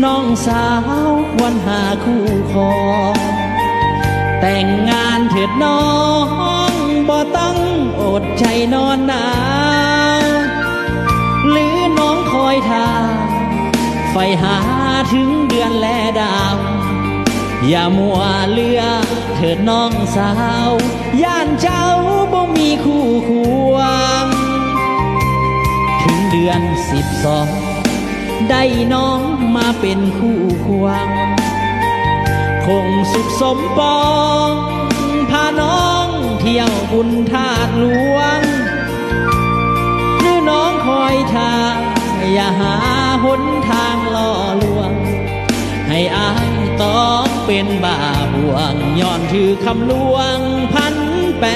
น้องสาวควรหาคู่ครองแต่งงานเถิดน้องบ่ต้องอดใจนอนหนาวหรือน้องคอยท่าไฟหาถึงเดือนและดาวอย่ามัวเลือเถิดน้องสาวย่านเจ้าบ่มีคู่ควงถึงเดือน12ได้น้องมาเป็นคู่ควงคงสุขสมปองพาน้องเที่ยวบุญธาตุหลวงหรือน้องคอยท่าอย่าหาหนทางล่อลวงให้อายต้องเป็นบ้าบ่วงย้อนถือคำลวงพันแปร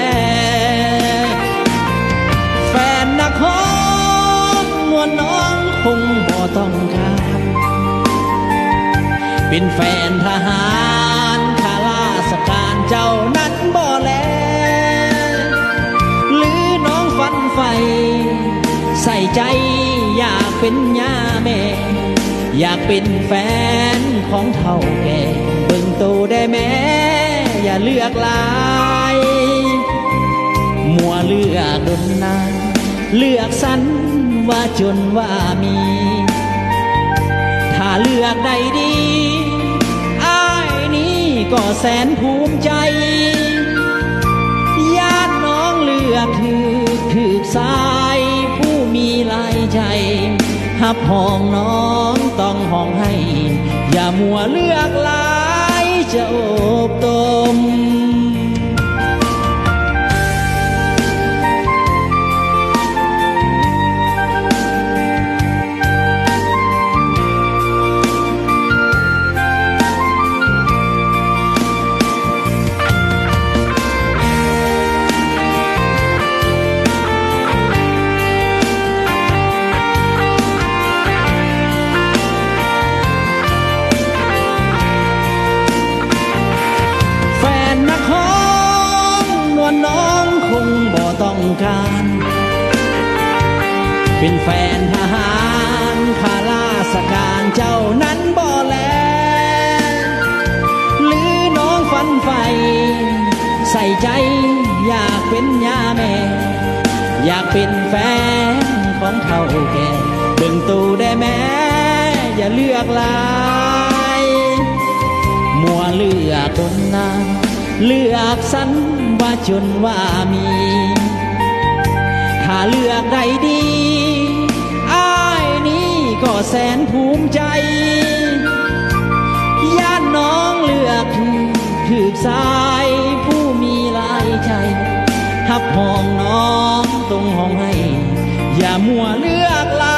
แฟนนักฮ้องนวลน้องคงบ่ต้องการเป็นแฟนทหารข้าราชการเจ้านั้นบ่แลหรือน้องฝันใฝ่ใส่ใจอยากเป็นย่าแม่อยากเป็นแฟนของเฒ่าแก่เบิ่งโตได้แม่อย่าเลือกหลายมัวเลือกดนนานเลือกสันว่าจนว่ามีถ้าเลือกใดดีอ้ายนี้ก็แสนภูมิใจญาติน้องเลือกถือสายผู้มีหลายใจหับห้องน้องต้องห้องให้อย่ามัวเลือกหลายจะโอบตมน้องคงบ่ต้องการเป็นแฟนทหารข้าราชการเจ้านั้นบ่แลหรือน้องฝันใฝ่ใส่ใจอยากเป็นย่าแม่อยากเป็นแฟนของเฒ่าแก่เบิ่งตูได้แม่อย่าเลือกหลายมัวเลือกคนนั้นเลือกสันว่าจนว่ามีถ้าเลือกใดดีอ้ายนี้ก็แสนภูมิใจญาติน้องเลือกถือสายผู้มีหลายใจหับห้องน้องตรงห้องให้อย่ามัวเลือกหลา